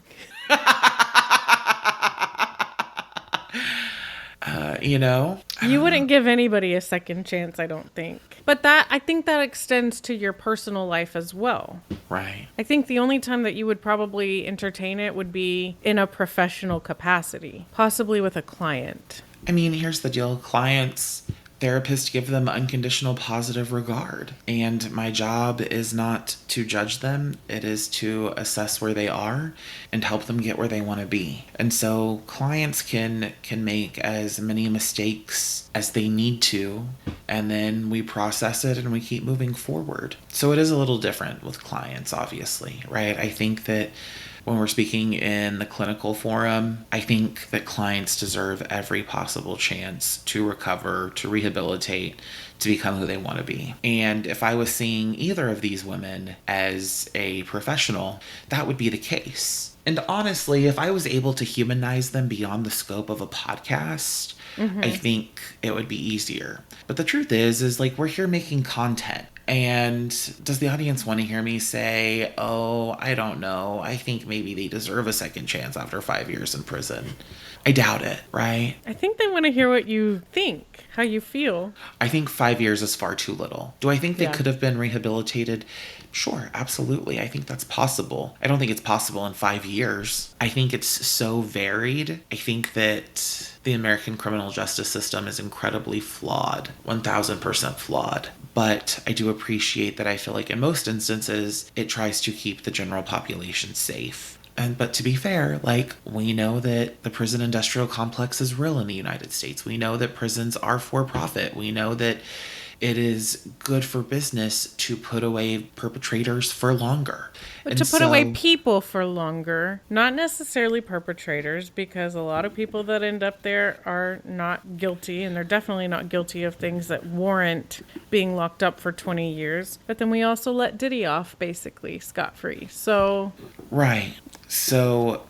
You wouldn't give anybody a second chance, I don't think. But I think that extends to your personal life as well. Right. I think the only time that you would probably entertain it would be in a professional capacity, possibly with a client. I mean, here's the deal. Therapists give them unconditional positive regard. And my job is not to judge them. It is to assess where they are and help them get where they want to be. And so clients can make as many mistakes as they need to, and then we process it and we keep moving forward. So it is a little different with clients, obviously, right? I think that when we're speaking in the clinical forum, I think that clients deserve every possible chance to recover, to rehabilitate, to become who they want to be. And if I was seeing either of these women as a professional, that would be the case. And honestly, if I was able to humanize them beyond the scope of a podcast, I think it would be easier. But the truth is like, we're here making content. And does the audience want to hear me say, oh, I don't know, I think maybe they deserve a second chance after 5 years in prison? I doubt it, right? I think they want to hear what you think, how you feel. I think 5 years is far too little. Do I think they could have been rehabilitated? Sure, absolutely. I think that's possible. I don't think it's possible in 5 years. I think it's so varied. I think that the American criminal justice system is incredibly flawed, 1000% flawed. But I do appreciate that I feel like in most instances, it tries to keep the general population safe. But to be fair, like, we know that the prison industrial complex is real in the United States. We know that prisons are for profit. We know that it is good for business to put away perpetrators for longer. But to put away people for longer, not necessarily perpetrators, because a lot of people that end up there are not guilty, and they're definitely not guilty of things that warrant being locked up for 20 years. But then we also let Diddy off, basically, scot-free. So... Right. So,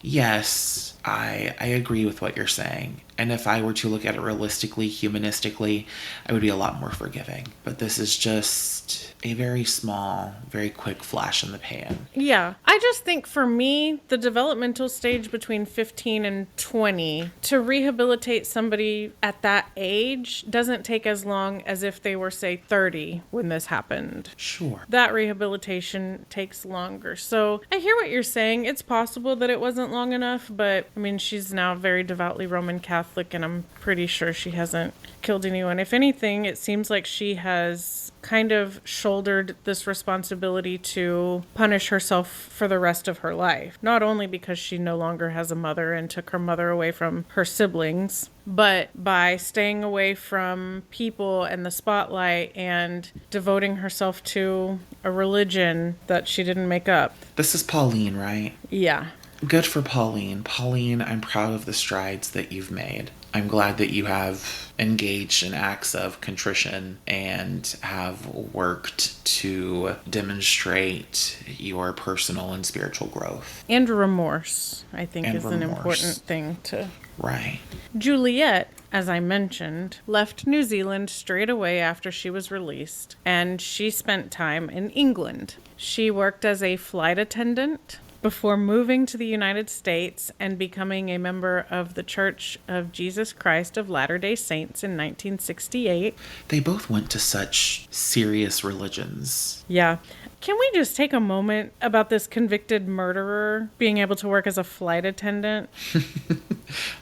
yes, I agree with what you're saying. And if I were to look at it realistically, humanistically, I would be a lot more forgiving. But this is just a very small, very quick flash in the pan. Yeah. I just think for me, the developmental stage between 15 and 20, to rehabilitate somebody at that age doesn't take as long as if they were, say, 30 when this happened. Sure. That rehabilitation takes longer. So I hear what you're saying. It's possible that it wasn't long enough, but I mean, she's now very devoutly Roman Catholic, and I'm pretty sure she hasn't killed anyone. If anything, it seems like she has kind of shouldered this responsibility to punish herself for the rest of her life. Not only because she no longer has a mother and took her mother away from her siblings, but by staying away from people and the spotlight and devoting herself to a religion that she didn't make up. This is Pauline, right? Yeah. Good for Pauline. Pauline, I'm proud of the strides that you've made. I'm glad that you have engaged in acts of contrition and have worked to demonstrate your personal and spiritual growth. And remorse, I think, is an important thing to... Right. Juliet, as I mentioned, left New Zealand straight away after she was released, and she spent time in England. She worked as a flight attendant before moving to the United States and becoming a member of the Church of Jesus Christ of Latter-day Saints in 1968. They both went to such serious religions. Yeah. Can we just take a moment about this convicted murderer being able to work as a flight attendant?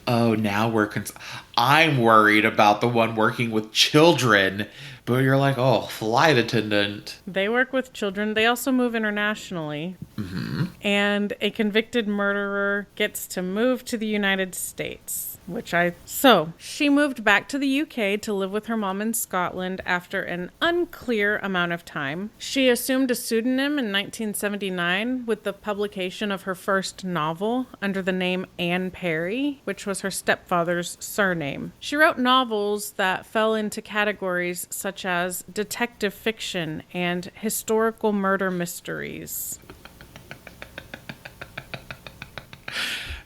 Oh, now I'm worried about the one working with children. But you're like, oh, flight attendant. They work with children. They also move internationally. Mm-hmm. And a convicted murderer gets to move to the United States. So, she moved back to the UK to live with her mom in Scotland after an unclear amount of time. She assumed a pseudonym in 1979 with the publication of her first novel under the name Anne Perry, which was her stepfather's surname. She wrote novels that fell into categories such as detective fiction and historical murder mysteries.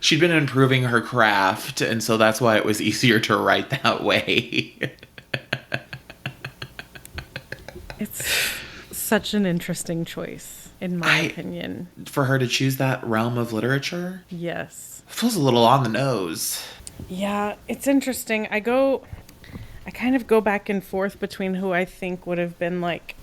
She'd been improving her craft, and so that's why it was easier to write that way. It's such an interesting choice, in my opinion. For her to choose that realm of literature? Yes. Feels a little on the nose. Yeah, it's interesting. I kind of go back and forth between who I think would have been like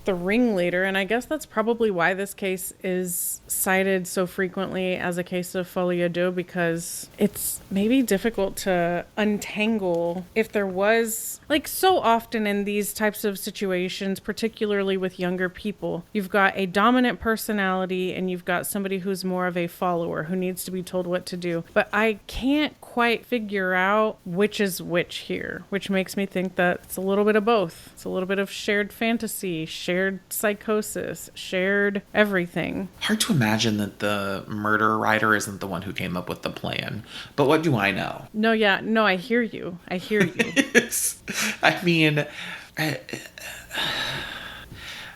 the ringleader, and I guess that's probably why this case is cited so frequently as a case of folie à deux, because it's maybe difficult to untangle if there was, like so often in these types of situations, particularly with younger people, you've got a dominant personality and you've got somebody who's more of a follower who needs to be told what to do. But I can't quite figure out which is which here, which makes me think that it's a little bit of both. It's a little bit of shared fantasy, shared psychosis, shared everything. Hard to imagine that the murder writer isn't the one who came up with the plan. But what do I know? No, I hear you. I mean,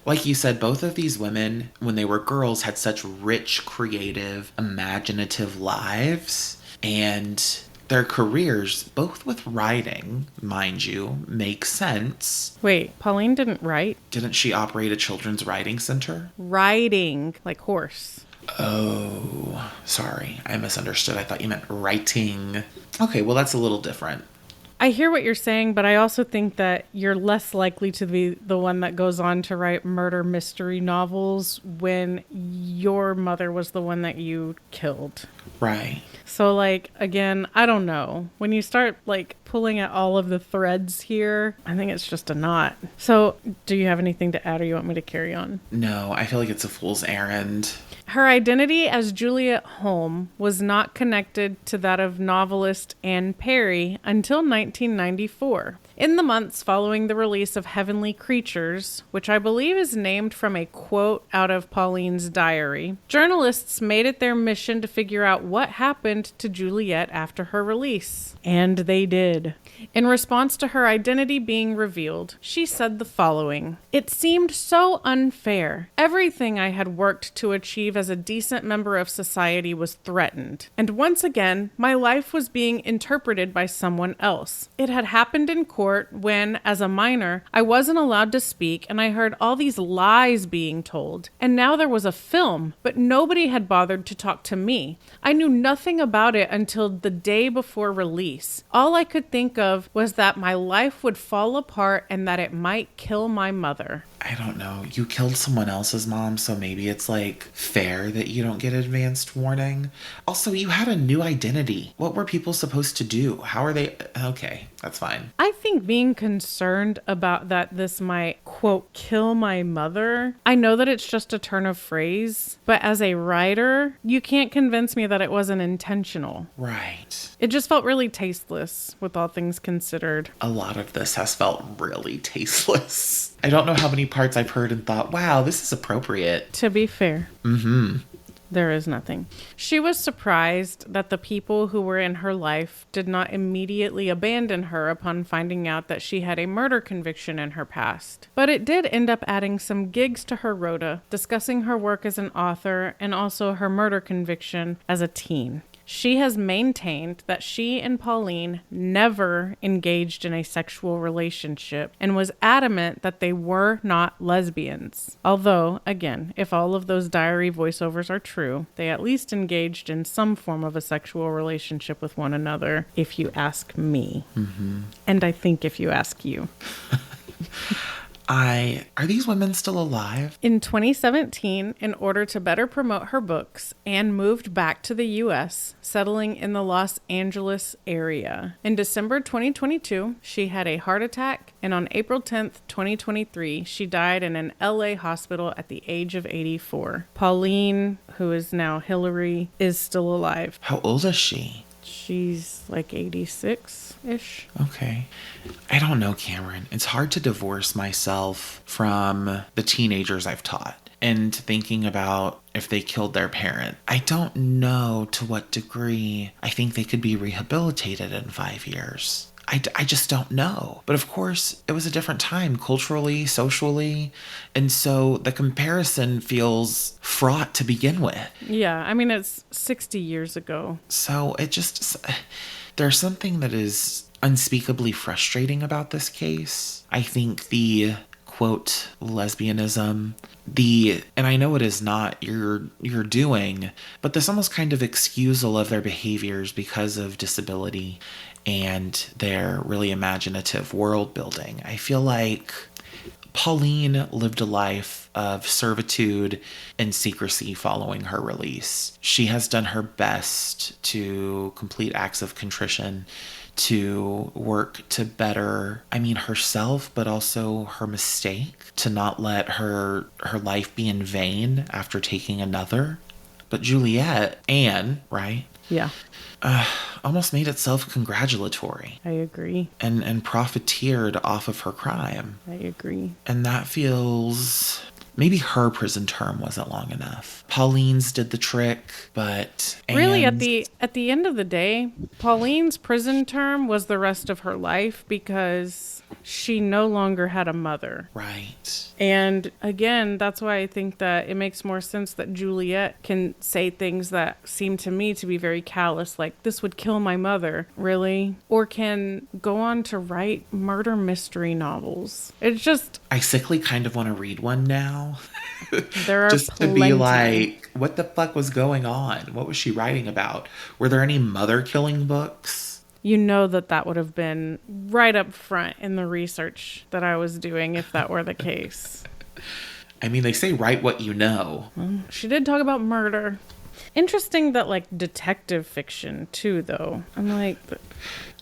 like you said, both of these women, when they were girls, had such rich, creative, imaginative lives. And their careers, both with writing, mind you, make sense. Wait, Pauline didn't write? Didn't she operate a children's writing center? Writing, like horse. Oh, sorry. I misunderstood. I thought you meant writing. Okay, well, that's a little different. I hear what you're saying, but I also think that you're less likely to be the one that goes on to write murder mystery novels when your mother was the one that you killed. Right. So, like, again, I don't know. When you start, like, pulling at all of the threads here, I think it's just a knot. So, do you have anything to add or you want me to carry on? No, I feel like it's a fool's errand. Her identity as Juliet Holm was not connected to that of novelist Anne Perry until 1994. In the months following the release of Heavenly Creatures, which I believe is named from a quote out of Pauline's diary, journalists made it their mission to figure out what happened to Juliet after her release. And they did. In response to her identity being revealed, she said the following: "It seemed so unfair. Everything I had worked to achieve as a decent member of society was threatened. And once again, my life was being interpreted by someone else. It had happened in court when, as a minor, I wasn't allowed to speak and I heard all these lies being told. And now there was a film, but nobody had bothered to talk to me. I knew nothing about it until the day before release. All I could think of was that my life would fall apart and that it might kill my mother." I don't know. You killed someone else's mom, so maybe it's like fair that you don't get advanced warning. Also, you had a new identity. What were people supposed to do? How are they? Okay, that's fine. I think being concerned about that this might, quote, kill my mother. I know that it's just a turn of phrase, but as a writer, you can't convince me that it wasn't intentional. Right. It just felt really tasteless, with all things considered. A lot of this has felt really tasteless. I don't know how many parts I've heard and thought, wow, this is appropriate. To be fair. There is nothing. She was surprised that the people who were in her life did not immediately abandon her upon finding out that she had a murder conviction in her past. But it did end up adding some gigs to her rota, discussing her work as an author and also her murder conviction as a teen. She has maintained that she and Pauline never engaged in a sexual relationship and was adamant that they were not lesbians. Although, again, if all of those diary voiceovers are true, they at least engaged in some form of a sexual relationship with one another, if you ask me. Mm-hmm. And I think if you ask you. Are these women still alive? In 2017, in order to better promote her books, Anne moved back to the U.S., settling in the Los Angeles area. In December 2022, she had a heart attack, and on April 10th, 2023, she died in an L.A. hospital at the age of 84. Pauline, who is now Hillary, is still alive. How old is she? She's like 86-ish. Okay. I don't know, Cameron. It's hard to divorce myself from the teenagers I've taught and thinking about if they killed their parent. I don't know to what degree I think they could be rehabilitated in 5 years. I just don't know. But of course, it was a different time culturally, socially. And so the comparison feels fraught to begin with. Yeah, I mean, it's 60 years ago. So there's something that is unspeakably frustrating about this case. I think the quote lesbianism, and I know it is not your doing, but this almost kind of excusal of their behaviors because of disability and their really imaginative world building. I feel like Pauline lived a life of servitude and secrecy following her release. She has done her best to complete acts of contrition, to work to better, herself, but also her mistake, to not let her life be in vain after taking another. But Anne, right? Yeah. Almost made it self-congratulatory. I agree. And profiteered off of her crime. I agree. And that feels... Maybe her prison term wasn't long enough. Pauline's did the trick, but... Really, at the end of the day, Pauline's prison term was the rest of her life because she no longer had a mother. Right. And again, that's why I think that it makes more sense that Juliet can say things that seem to me to be very callous, like, this would kill my mother. Really? Or can go on to write murder mystery novels. It's just... I sickly kind of want to read one now. There are just plenty. To be like, what the fuck was going on? What was she writing about? Were there any mother killing books? You know that would have been right up front in the research that I was doing if that were the case. I mean, they say write what you know. Well, she did talk about murder. Interesting that, like, detective fiction, too, though. I'm like...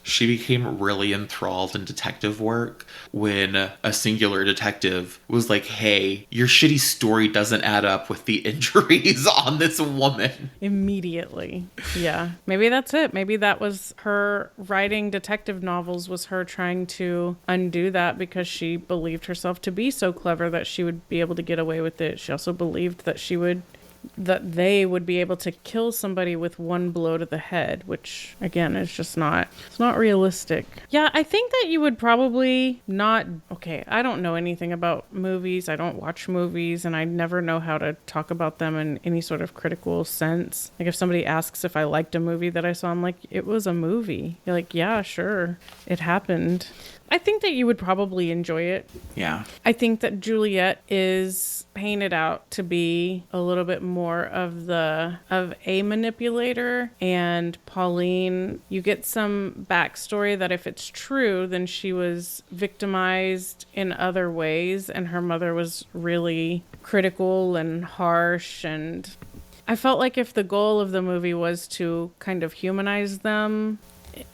She became really enthralled in detective work when a singular detective was like, hey, your shitty story doesn't add up with the injuries on this woman. Immediately. Yeah. Maybe that's it. Maybe that was her writing detective novels, was her trying to undo that because she believed herself to be so clever that she would be able to get away with it. She also believed that they would be able to kill somebody with one blow to the head, which again is just it's not realistic. Yeah, I think that you would probably not, okay, I don't know anything about movies. I don't watch movies and I never know how to talk about them in any sort of critical sense. Like if somebody asks if I liked a movie that I saw, I'm like, it was a movie. You're like, yeah, sure, it happened. I think that you would probably enjoy it. Yeah. I think that Juliet is painted out to be a little bit more of a manipulator, and Pauline, you get some backstory that if it's true, then she was victimized in other ways, and her mother was really critical and harsh, and I felt like if the goal of the movie was to kind of humanize them,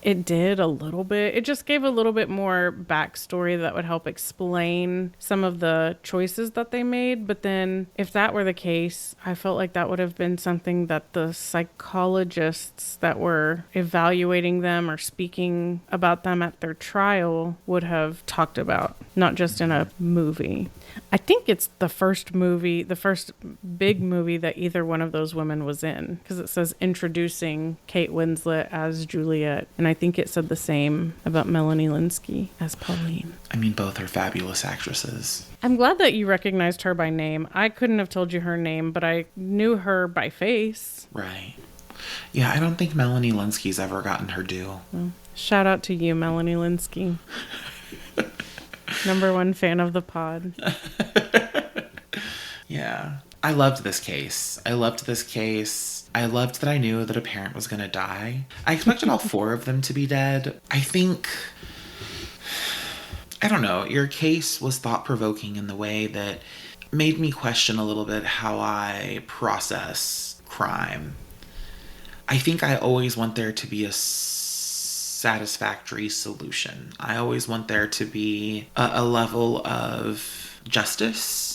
it did a little bit. It just gave a little bit more backstory that would help explain some of the choices that they made. But then if that were the case, I felt like that would have been something that the psychologists that were evaluating them or speaking about them at their trial would have talked about, not just in a movie. I think it's the first big movie that either one of those women was in, because it says introducing Kate Winslet as Juliet, and I think it said the same about Melanie Linsky as Pauline. I mean, both are fabulous actresses. I'm glad that you recognized her by name. I couldn't have told you her name, but I knew her by face. Right. Yeah, I don't think Melanie Linsky's ever gotten her due. Shout out to you, Melanie Linsky. Number one fan of the pod. Yeah. I loved this case. I loved that I knew that a parent was going to die. I expected all 4 of them to be dead. I think, I don't know, your case was thought-provoking in the way that made me question a little bit how I process crime. I think I always want there to be a satisfactory solution. I always want there to be a level of justice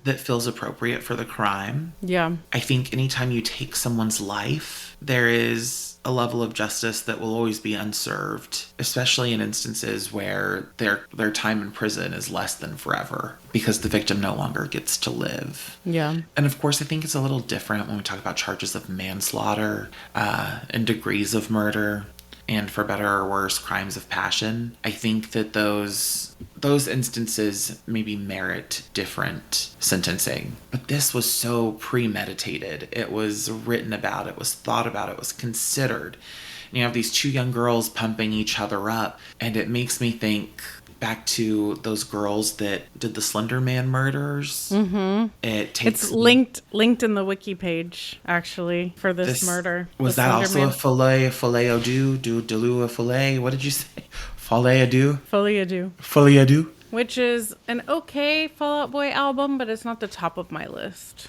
that feels appropriate for the crime. Yeah. I think anytime you take someone's life, there is a level of justice that will always be unserved, especially in instances where their time in prison is less than forever because the victim no longer gets to live. Yeah. And of course, I think it's a little different when we talk about charges of manslaughter and degrees of murder, and for better or worse, crimes of passion. I think that those instances maybe merit different sentencing. But this was so premeditated. It was written about, it was thought about, it was considered. And you have these 2 young girls pumping each other up, and it makes me think back to those girls that did the Slender Man murders. Mm-hmm. It's linked in the wiki page, actually, for this murder. Was that also a filet au do a filet? What did you say? Folie à deux. Which is an okay Fall Out Boy album, but it's not the top of my list.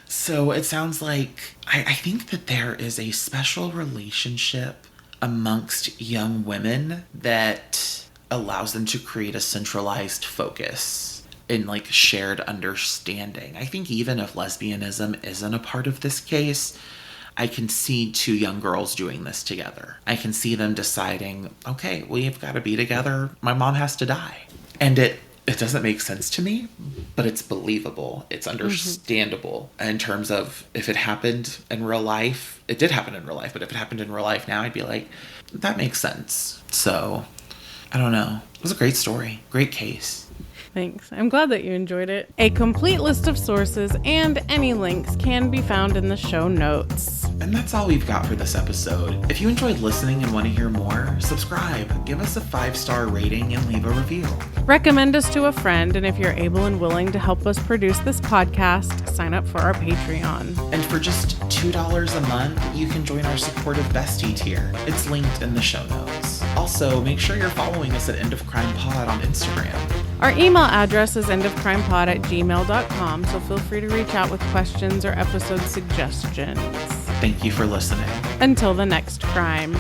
So it sounds like, I think that there is a special relationship amongst young women that allows them to create a centralized focus in like shared understanding. I think even if lesbianism isn't a part of this case, I can see 2 young girls doing this together. I can see them deciding, okay, we've got to be together. My mom has to die. And it doesn't make sense to me, but it's believable. It's understandable in terms of if it happened in real life. It did happen in real life, but if it happened in real life now, I'd be like, that makes sense. So I don't know. It was a great story. Great case. Thanks. I'm glad that you enjoyed it. A complete list of sources and any links can be found in the show notes. And that's all we've got for this episode. If you enjoyed listening and want to hear more, subscribe, give us a 5-star rating, and leave a review. Recommend us to a friend, and if you're able and willing to help us produce this podcast, sign up for our Patreon. And for just $2 a month, you can join our supportive bestie tier. It's linked in the show notes. Also, make sure you're following us at End of Crime Pod on Instagram. Our email address is endofcrimepod@gmail.com, so feel free to reach out with questions or episode suggestions. Thank you for listening. Until the next crime.